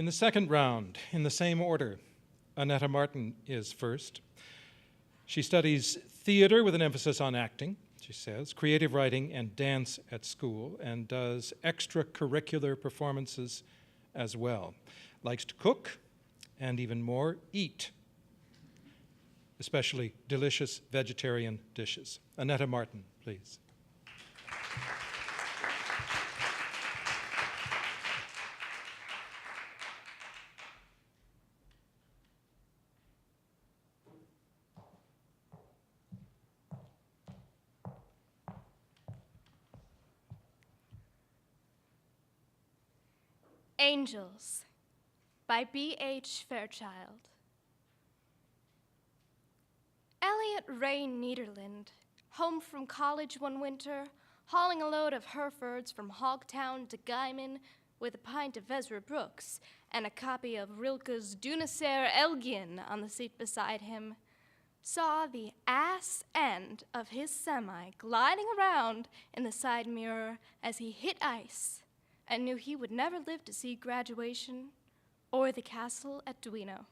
the second round, in the same order, Annetta Martin is first. She studies theater with an emphasis on acting, she says, creative writing and dance at school, and does extracurricular performances as well. Likes to cook, and even more, eat, especially delicious vegetarian dishes. Annetta Martin, please. Angels by B.H. Fairchild. Elliot Ray Niederland, home from college one winter, hauling a load of Herefords from Hogtown to Guyman with a pint of Ezra Brooks and a copy of Rilke's Dunaser Elgin on the seat beside him, saw the ass end of his semi gliding around in the side mirror as he hit ice, and knew he would never live to see graduation or the castle at Duino.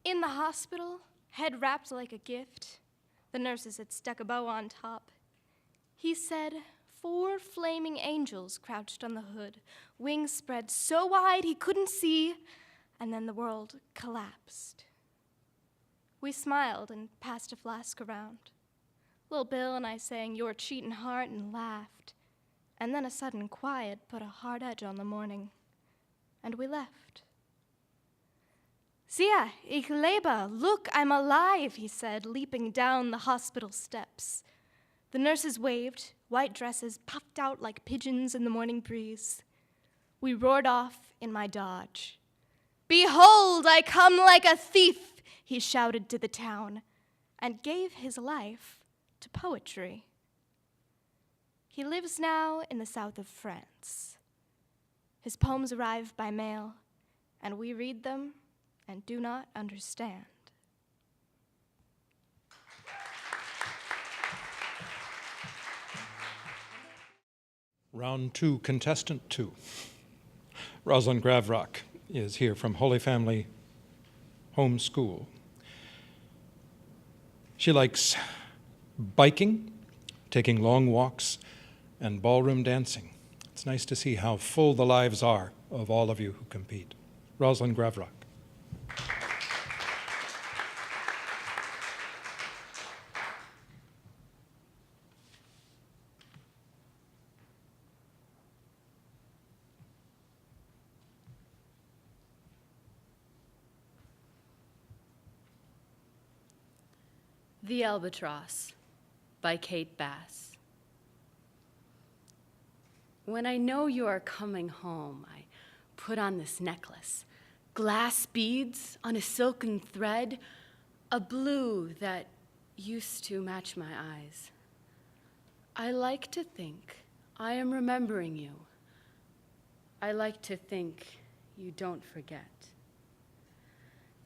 In the hospital, head wrapped like a gift, the nurses had stuck a bow on top, he said 4 flaming angels crouched on the hood, wings spread so wide he couldn't see, and then the world collapsed. We smiled and passed a flask around. Little Bill and I sang Your Cheatin' Heart and laughed. And then a sudden quiet put a hard edge on the morning, and we left. "Sia, ich lebe, look, I'm alive," he said, leaping down the hospital steps. The nurses waved, white dresses puffed out like pigeons in the morning breeze. We roared off in my Dodge. "Behold, I come like a thief," he shouted to the town, and gave his life to poetry. He lives now in the south of France. His poems arrive by mail, and we read them and do not understand. Round 2, contestant 2. Rosalind Gravrock is here from Holy Family Home School. She likes biking, taking long walks, and ballroom dancing. It's nice to see how full the lives are of all of you who compete. Rosalind Gravrock. The Albatross by Kate Bass. When I know you are coming home, I put on this necklace, glass beads on a silken thread, a blue that used to match my eyes. I like to think I am remembering you. I like to think you don't forget.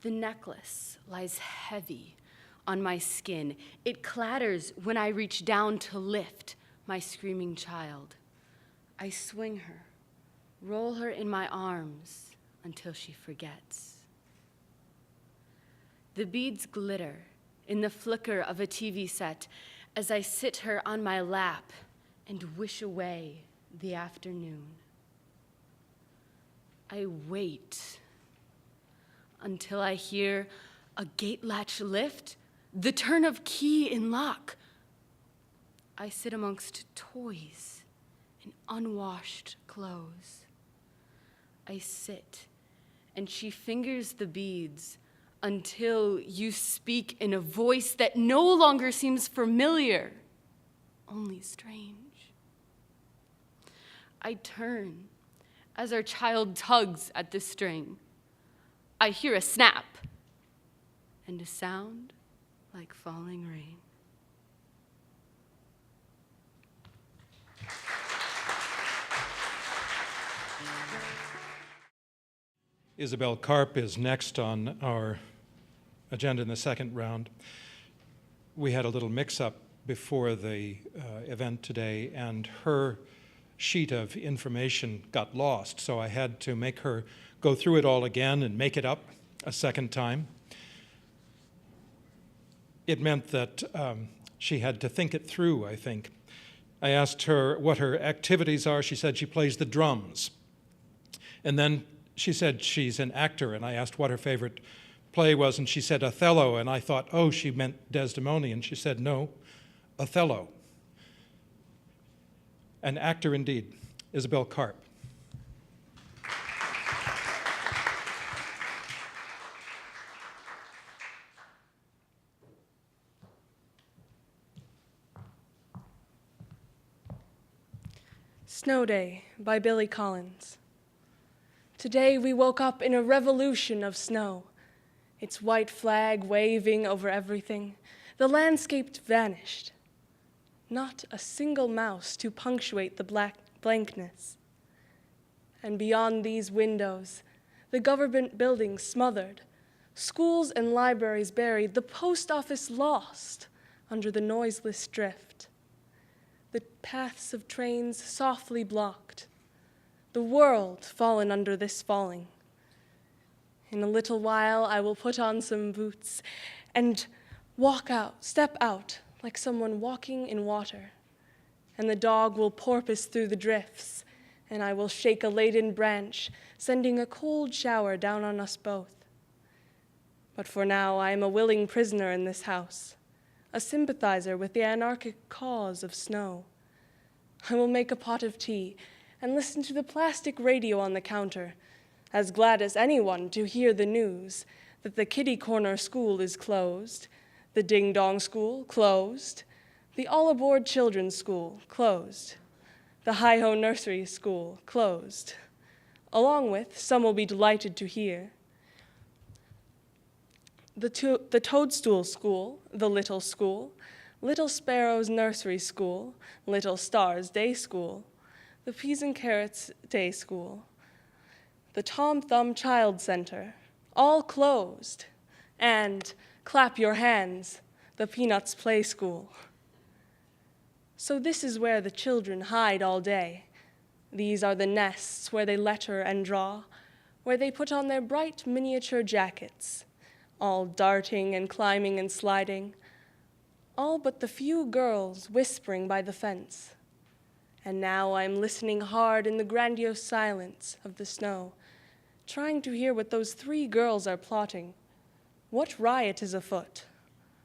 The necklace lies heavy on my skin. It clatters when I reach down to lift my screaming child. I swing her, roll her in my arms until she forgets. The beads glitter in the flicker of a TV set as I sit her on my lap and wish away the afternoon. I wait until I hear a gate latch lift, the turn of key in lock. I sit amongst toys and unwashed clothes. I sit, and she fingers the beads until you speak in a voice that no longer seems familiar, only strange. I turn as our child tugs at the string. I hear a snap and a sound like falling rain. Isabel Karp is next on our agenda in the second round. We had a little mix-up before the event today, and her sheet of information got lost, so I had to make her go through it all again and make it up a second time. It meant that she had to think it through, I think. I asked her what her activities are. She said she plays the drums. And then she said she's an actor, and I asked what her favorite play was, and she said Othello, and I thought, oh, she meant Desdemona, and she said, no, Othello. An actor indeed, Isabel Karp. Snow Day by Billy Collins. Today we woke up in a revolution of snow, its white flag waving over everything. The landscape vanished. Not a single mouse to punctuate the black blankness. And beyond these windows, the government buildings smothered, schools and libraries buried, the post office lost under the noiseless drift. The paths of trains softly blocked, the world fallen under this falling. In a little while, I will put on some boots and step out like someone walking in water. And the dog will porpoise through the drifts, and I will shake a laden branch, sending a cold shower down on us both. But for now, I am a willing prisoner in this house, a sympathizer with the anarchic cause of snow. I will make a pot of tea and listen to the plastic radio on the counter, as glad as anyone to hear the news that the kitty corner school is closed, the ding-dong school closed, the all-aboard children's school closed, the hi-ho nursery school closed. Along with, some will be delighted to hear, the toadstool school, the little school, Little Sparrow's nursery school, Little Star's day school, the Peas and Carrots day school, the Tom Thumb Child Center, all closed, and clap your hands, the Peanuts Play School. So this is where the children hide all day. These are the nests where they letter and draw, where they put on their bright miniature jackets, all darting and climbing and sliding, all but the few girls whispering by the fence. And now I'm listening hard in the grandiose silence of the snow, trying to hear what those 3 girls are plotting. What riot is afoot?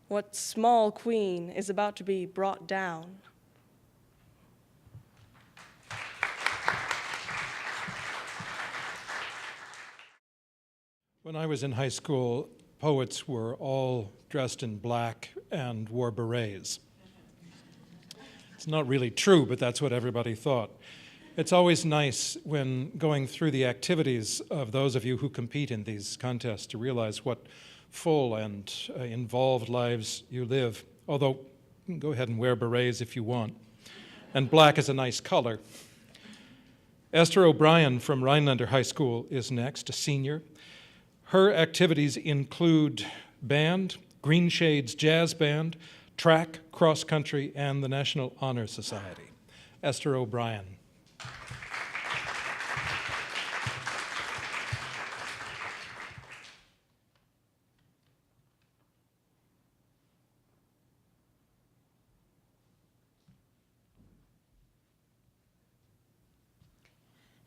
What small queen is about to be brought down? When I was in high school, poets were all dressed in black and wore berets. It's not really true, but that's what everybody thought. It's always nice when going through the activities of those of you who compete in these contests to realize what full and involved lives you live, although you can go ahead and wear berets if you want. And black is a nice color. Esther O'Brien from Rhinelander High School is next, a senior. Her activities include band, Green Shades Jazz Band, track, cross country, and the National Honor Society. Esther O'Brien.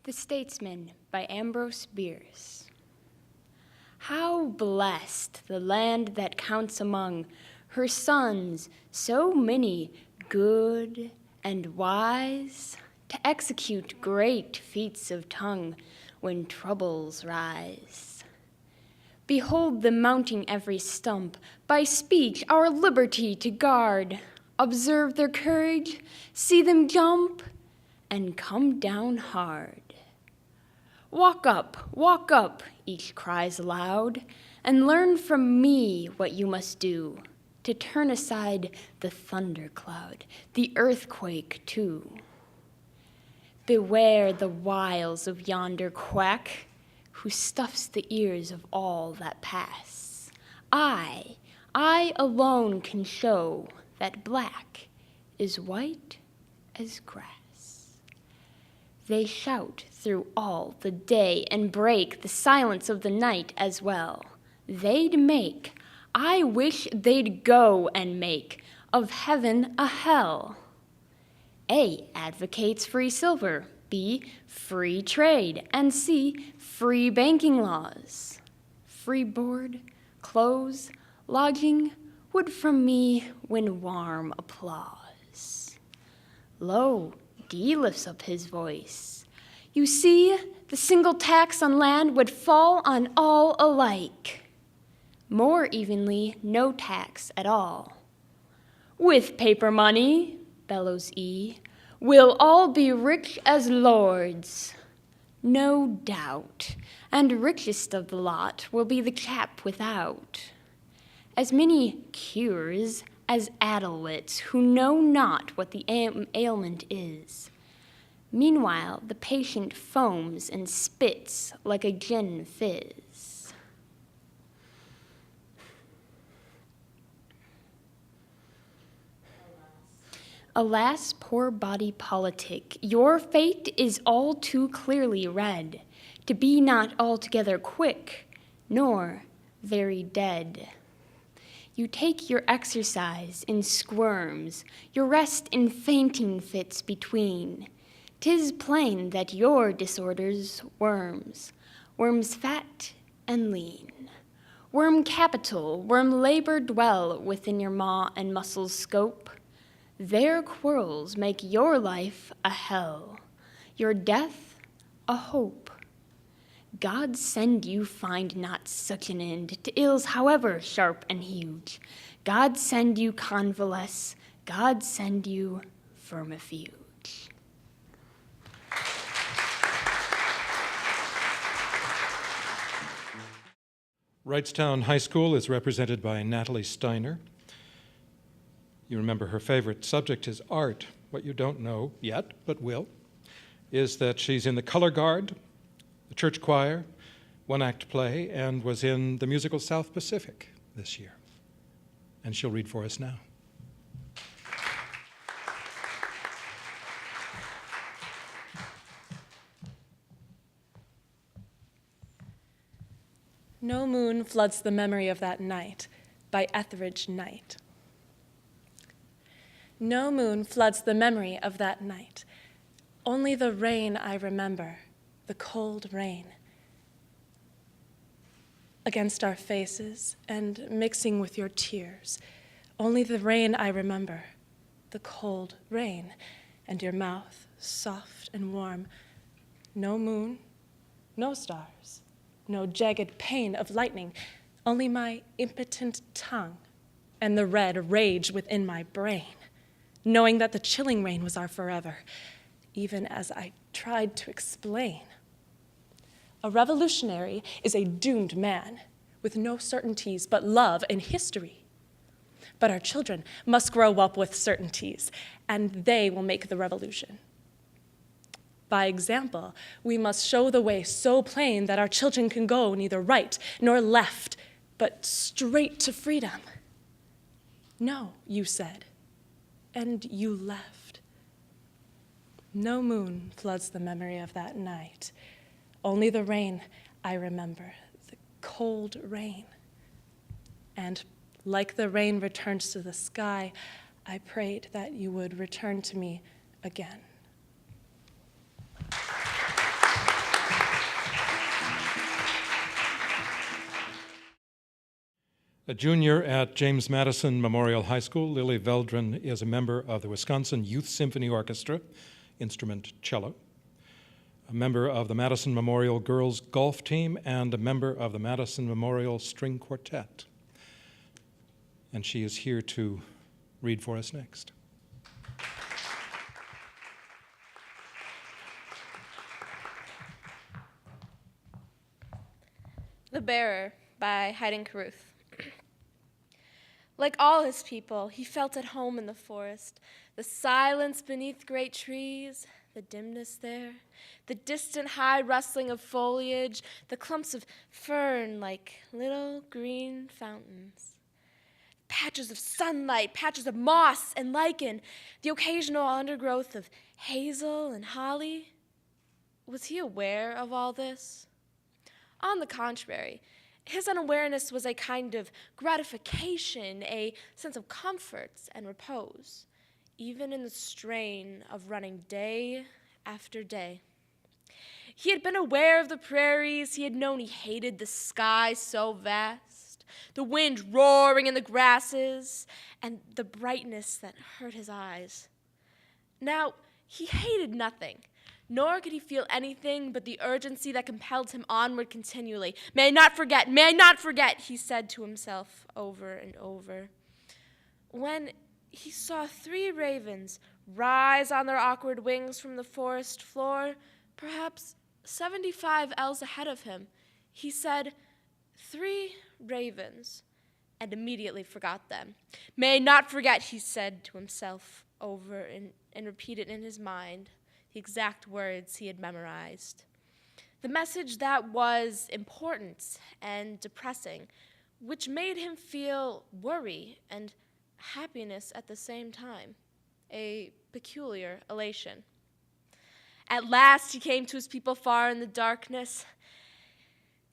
The Statesman by Ambrose Bierce. How blessed the land that counts among her sons so many good and wise, to execute great feats of tongue when troubles rise. Behold them mounting every stump, by speech our liberty to guard. Observe their courage, see them jump, and come down hard. Walk up, each cries aloud, and learn from me what you must do to turn aside the thundercloud, the earthquake too. Beware the wiles of yonder quack, who stuffs the ears of all that pass. I alone can show that black is white as grass. They shout through all the day and break the silence of the night as well. They'd make, I wish they'd go and make, of heaven a hell. A advocates free silver, B free trade, and C free banking laws. Free board, clothes, lodging would from me win warm applause. Lo, D lifts up his voice. You see, the single tax on land would fall on all alike. More evenly, no tax at all. With paper money, bellows E, we'll all be rich as lords. No doubt, and richest of the lot will be the chap without. As many cures as addlewits who know not what the ailment is. Meanwhile, the patient foams and spits like a gin fizz. Alas, poor body politic, your fate is all too clearly read, to be not altogether quick, nor very dead. You take your exercise in squirms, your rest in fainting fits between. 'Tis plain that your disorders worms, worms fat and lean. Worm capital, worm labor dwell within your maw and muscles scope. Their quarrels make your life a hell, your death a hope. God send you find not such an end to ills however sharp and huge. God send you convalesce, God send you vermifuge. Wrightstown High School is represented by Natalie Steiner. You remember her favorite subject is art. What you don't know yet, but will, is that she's in the color guard, the church choir, one-act play, and was in the musical South Pacific this year. And she'll read for us now. No Moon Floods the Memory of That Night by Etheridge Knight. No moon floods the memory of that night. Only the rain I remember, the cold rain. Against our faces and mixing with your tears. Only the rain I remember, the cold rain, and your mouth soft and warm. No moon, no stars, no jagged pain of lightning, only my impotent tongue and the red rage within my brain, knowing that the chilling rain was our forever, even as I tried to explain. A revolutionary is a doomed man with no certainties but love and history. But our children must grow up with certainties, and they will make the revolution. By example, we must show the way so plain that our children can go neither right nor left, but straight to freedom. No, you said, and you left. No moon floods the memory of that night. Only the rain I remember, the cold rain. And like the rain returns to the sky, I prayed that you would return to me again. A junior at James Madison Memorial High School, Lily Veldren is a member of the Wisconsin Youth Symphony Orchestra, instrument cello, a member of the Madison Memorial Girls Golf Team, and a member of the Madison Memorial String Quartet. And she is here to read for us next. The Bearer by Haydn Carruth. Like all his people, he felt at home in the forest, the silence beneath great trees, the dimness there, the distant high rustling of foliage, the clumps of fern like little green fountains. Patches of sunlight, patches of moss and lichen, the occasional undergrowth of hazel and holly. Was he aware of all this? On the contrary, his unawareness was a kind of gratification, a sense of comfort and repose, even in the strain of running day after day. He had been aware of the prairies. He had known he hated the sky so vast, the wind roaring in the grasses, and the brightness that hurt his eyes. Now, he hated nothing, nor could he feel anything but the urgency that compelled him onward continually. May I not forget, he said to himself over and over. When he saw 3 ravens rise on their awkward wings from the forest floor, perhaps 75 ells ahead of him, he said, 3 ravens, and immediately forgot them. May I not forget, he said to himself over and repeated in his mind the exact words he had memorized. The message that was important and depressing, which made him feel worry and happiness at the same time, a peculiar elation. At last he came to his people far in the darkness.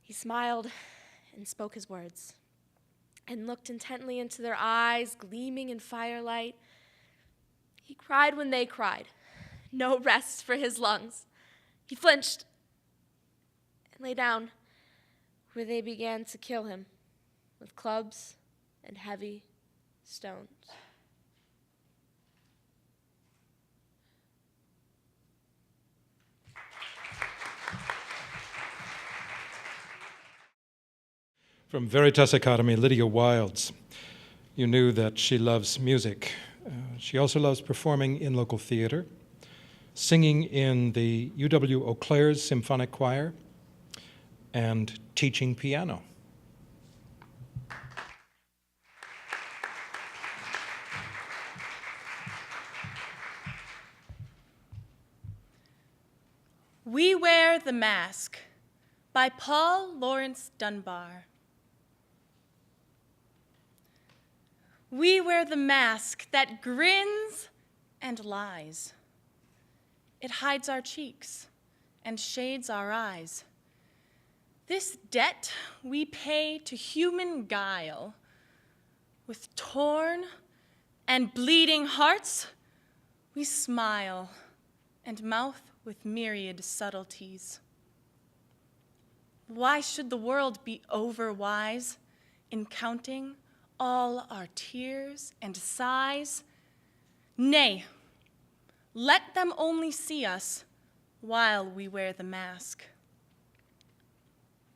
He smiled and spoke his words, and looked intently into their eyes, gleaming in firelight. He cried when they cried. No rest for his lungs. He flinched and lay down where they began to kill him with clubs and heavy stones. From Veritas Academy, Lydia Wilds. You knew that she loves music. She also loves performing in local theater, singing in the UW Eau Claire's Symphonic Choir, and teaching piano. We Wear the Mask by Paul Laurence Dunbar. We wear the mask that grins and lies. It hides our cheeks and shades our eyes. This debt we pay to human guile. With torn and bleeding hearts, we smile and mouth with myriad subtleties. Why should the world be overwise in counting all our tears and sighs? Nay, let them only see us while we wear the mask.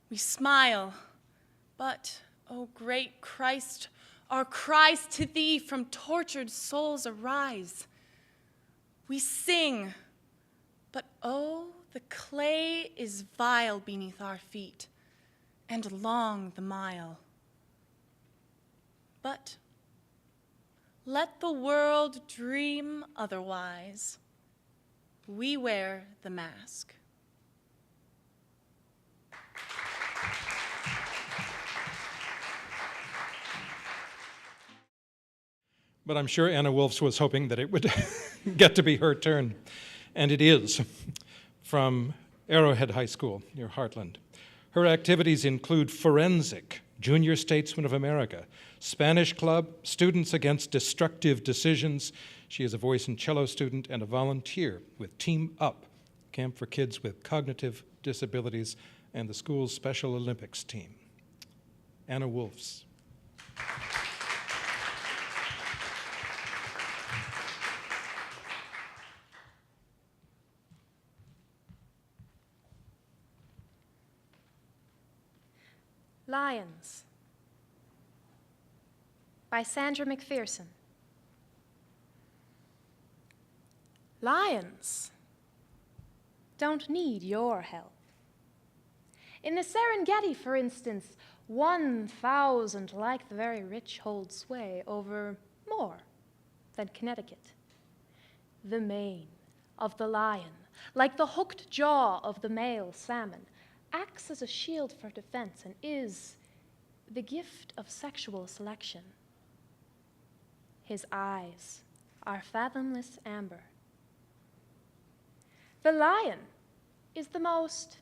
We smile, but, O great Christ, our cries to thee from tortured souls arise. We sing, but oh, the clay is vile beneath our feet, and long the mile. But let the world dream otherwise. We wear the mask. But I'm sure Anna Wolfs was hoping that it would get to be her turn. And it is, from Arrowhead High School near Heartland. Her activities include Forensic, Junior Statesman of America, Spanish Club, Students Against Destructive Decisions. She is a voice and cello student and a volunteer with Team Up, Camp for Kids with Cognitive Disabilities, and the school's Special Olympics team. Anna Wolfs. Lions by Sandra McPherson. Lions Don't need your help. In the Serengeti, for instance, 1,000 like the very rich hold sway over more than Connecticut. The mane of the lion, like the hooked jaw of the male salmon, acts as a shield for defense and is the gift of sexual selection. His eyes are fathomless amber. The lion is the most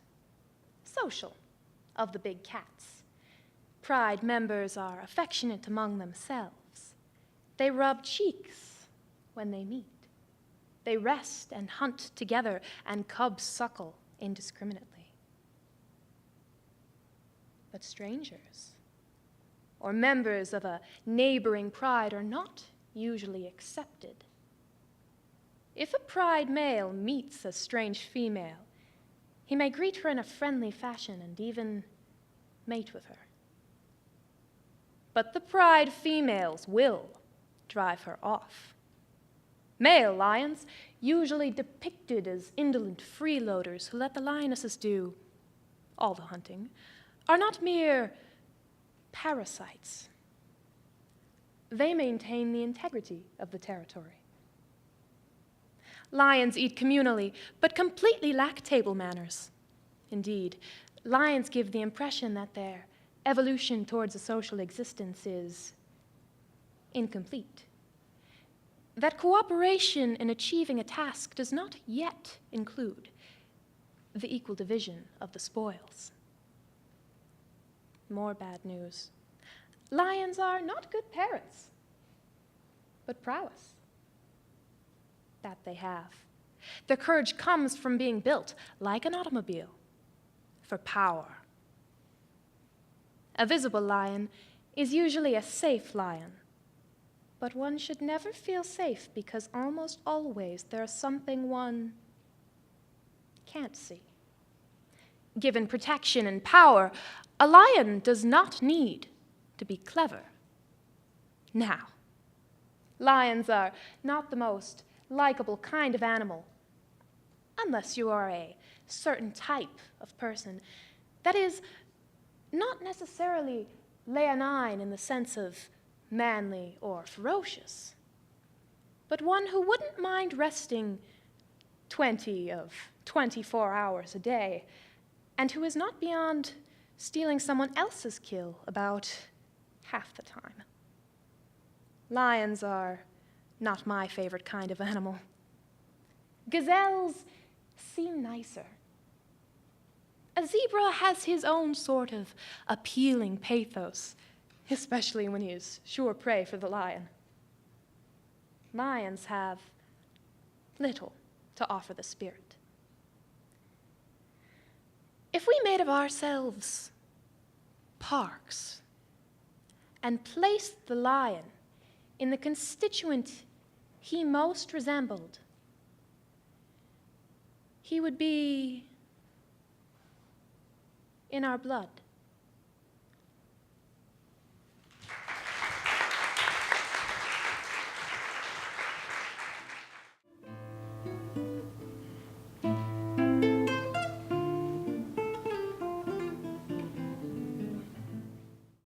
social of the big cats. Pride members are affectionate among themselves. They rub cheeks when they meet. They rest and hunt together, and cubs suckle indiscriminately. But strangers, or members of a neighboring pride, are not usually accepted. If a pride male meets a strange female, he may greet her in a friendly fashion and even mate with her. But the pride females will drive her off. Male lions, usually depicted as indolent freeloaders who let the lionesses do all the hunting, are not mere parasites. They maintain the integrity of the territory. Lions eat communally, but completely lack table manners. Indeed, lions give the impression that their evolution towards a social existence is incomplete. That cooperation in achieving a task does not yet include the equal division of the spoils. More bad news. Lions are not good parents, but prowess. That they have. Their courage comes from being built, like an automobile, for power. A visible lion is usually a safe lion, but one should never feel safe because almost always there's something one can't see. Given protection and power, a lion does not need to be clever. Now, lions are not the most likable kind of animal, unless you are a certain type of person. That is, not necessarily leonine in the sense of manly or ferocious, but one who wouldn't mind resting 20 of 24 hours a day, and who is not beyond stealing someone else's kill about half the time. Lions are not my favorite kind of animal. Gazelles seem nicer. A zebra has his own sort of appealing pathos, especially when he is sure prey for the lion. Lions have little to offer the spirit. If we made of ourselves parks and placed the lion in the constituent he most resembled, he would be in our blood.